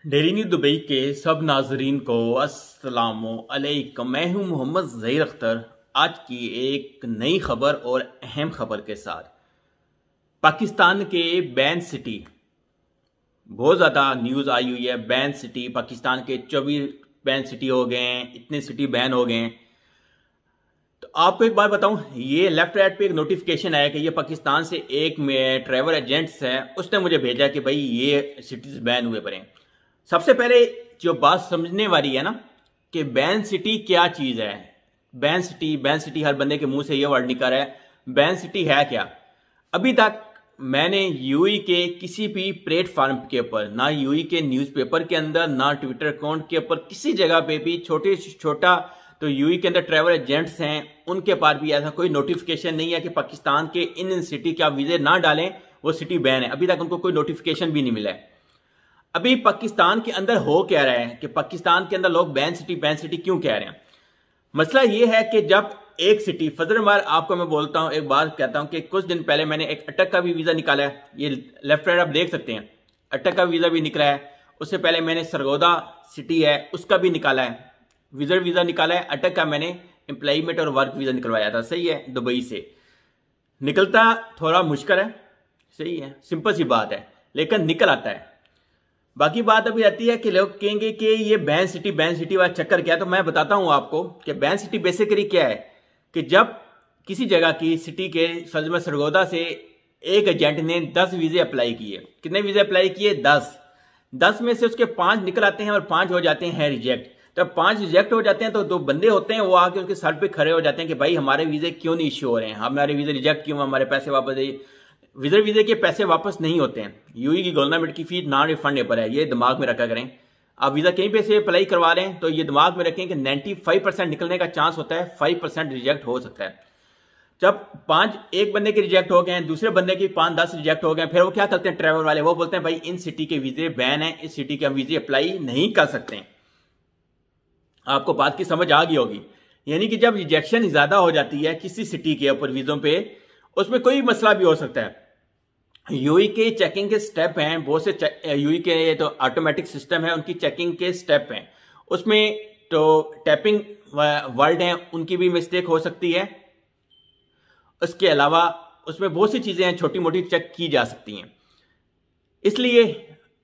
Daily news Dubai के सब नाजरीन को अस्सलामु अलैकुम। मैं हूं मोहम्मद ज़हीर अख्तर। आज की एक नई खबर और अहम खबर के साथ पाकिस्तान के बैन सिटी, बहुत ज़्यादा न्यूज़ आई हुई है। बैन सिटी, पाकिस्तान के 24 बैन सिटी हो गए हैं, इतने सिटी बैन हो गए हैं। तो आपको एक बात बताऊं, ये लेफ्ट राइट पे एक नोटिफिकेशन आया कि ये पाकिस्तान से एक में ट्रैवल एजेंट्स है, उसने मुझे भेजा कि भाई ये सिटीज़ बैन हुए पड़े हैं। सबसे पहले जो बात समझने वाली है ना कि बैन सिटी क्या चीज़ है। बैन सिटी हर बंदे के मुंह से ये वर्ड निकल रहा है। बैन सिटी है क्या? अभी तक मैंने यूई के किसी भी प्लेटफॉर्म के ऊपर, ना यूई के न्यूज़पेपर के अंदर, ना ट्विटर अकाउंट के ऊपर, किसी जगह पे भी छोटे से छोटा, तो यूई के अंदर ट्रैवल एजेंट्स हैं उनके पास भी ऐसा कोई नोटिफिकेशन नहीं है कि पाकिस्तान के इन सिटी के आप वीज़े ना डालें वो सिटी बैन है। अभी तक उनको कोई नोटिफिकेशन भी नहीं मिला है। अभी पाकिस्तान के अंदर हो क्या रहा है कि पाकिस्तान के अंदर लोग बैन सिटी क्यों कह रहे हैं? मसला ये है कि जब एक सिटी, फजरमार आपको मैं बोलता हूं, एक बात कहता हूं कि कुछ दिन पहले मैंने एक अटक का भी वीज़ा निकाला है। ये लेफ्ट राइट आप देख सकते हैं, अटक का वीज़ा भी निकला है। उससे पहले मैंने सरगोदा सिटी है उसका भी निकाला है, विजिट वीज़ा निकाला है। अटक का मैंने एम्प्लॉयमेंट और वर्क वीज़ा निकलवाया था, सही है, दुबई से। निकलता थोड़ा मुश्किल है, सही है, सिंपल सी बात है, लेकिन निकल आता है। बाकी बात अभी आती है कि लोग कहेंगे कि ये बैन सिटी वाला चक्कर क्या है। तो मैं बताता हूं आपको कि बैन सिटी बेसिकली क्या है कि जब किसी जगह की सिटी के फजल सरगोदा से एक एजेंट ने 10 वीज़े अप्लाई किए। कितने वीज़े अप्लाई किए? 10 में से उसके 5 निकल आते हैं और 5 हो जाते हैं रिजेक्ट। जब 5 रिजेक्ट हो जाते हैं तो 2 बंदे होते हैं, वो आके उसके सर पे खड़े हो जाते हैं कि भाई हमारे वीज़े क्यों नहीं इश्यू हो रहे हैं, हमारे वीज़े रिजेक्ट क्यों, हमारे पैसे वापस दे। वीज़े के पैसे वापस नहीं होते हैं। यूई की गवर्नमेंट की फीस नॉन रिफंडेबल है, ये दिमाग में रखा करें। आप वीज़ा कहीं पे से अप्लाई करवा रहे हैं तो ये दिमाग में रखें कि 95% निकलने का चांस होता है, 5% रिजेक्ट हो सकता है। जब 5 एक बंदे के रिजेक्ट हो गए हैं, दूसरे बंदे की 5-10 रिजेक्ट हो गए, फिर वो क्या करते हैं ट्रैवल वाले, वो बोलते हैं भाई इन सिटी के वीज़े बैन है, इस सिटी के हम वीज़े अप्लाई नहीं कर सकते हैं। आपको बात की समझ आ गई होगी। यानी कि जब रिजेक्शन ज़्यादा हो जाती है किसी सिटी के ऊपर वीज़ों पे, उसमें कोई मसला भी हो सकता है। यूई के चेकिंग के स्टेप हैं, बहुत से यूई के तो ऑटोमेटिक सिस्टम है, उनकी चेकिंग के स्टेप हैं। उसमें तो टैपिंग वर्ड हैं, उनकी भी मिस्टेक हो सकती है। उसके अलावा उसमें बहुत सी चीज़ें हैं, छोटी मोटी चेक की जा सकती हैं। इसलिए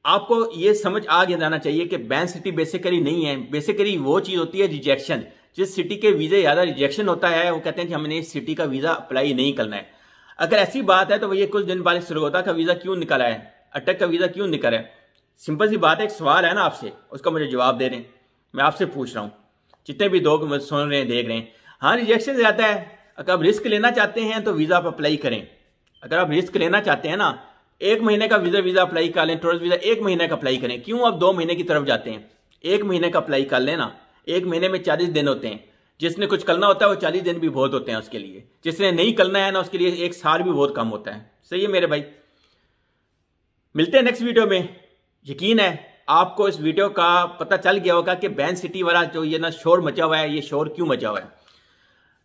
आपको ये समझ आ जाना चाहिए कि बैन सिटी बेसिकली नहीं है। बेसिकली वो चीज़ होती है रिजेक्शन। जिस सिटी के वीज़े ज़्यादा रिजेक्शन होता है वो कहते हैं कि हमने इस सिटी का वीज़ा अप्लाई नहीं करना है। अगर ऐसी बात है तो भैया कुछ दिन बाद सरगोदा का वीज़ा क्यों निकला है, अटक का वीज़ा क्यों निकला है? सिंपल सी बात है, एक सवाल है ना आपसे, उसका मुझे जवाब दे दें। मैं आपसे पूछ रहा हूँ, जितने भी लोग मुझे सुन रहे हैं, देख रहे हैं, हाँ रिजेक्शन ज़्यादा है। अगर आप रिस्क लेना चाहते हैं तो वीज़ा आप अप्लाई करें। अगर आप रिस्क लेना चाहते हैं ना, 1 महीने का वीज़ा अप्लाई कर लें, टूरिस्ट वीज़ा 1 महीने का अप्लाई करें। क्यों आप 2 महीने की तरफ जाते हैं? 1 महीने का अप्लाई कर लेना। 1 महीने में 40 दिन होते हैं। जिसने कुछ करना होता है वो 40 दिन भी बहुत होते हैं उसके लिए। जिसने नहीं करना है ना उसके लिए 1 साल भी बहुत कम होता है। सही है मेरे भाई। मिलते हैं नेक्स्ट वीडियो में। यकीन है आपको इस वीडियो का पता चल गया होगा कि बैन सिटी वाला जो ये ना शोर मचा हुआ है, ये शोर क्यों मचा हुआ है।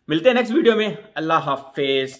मिलते हैं नेक्स्ट वीडियो में। अल्लाह हाफिज।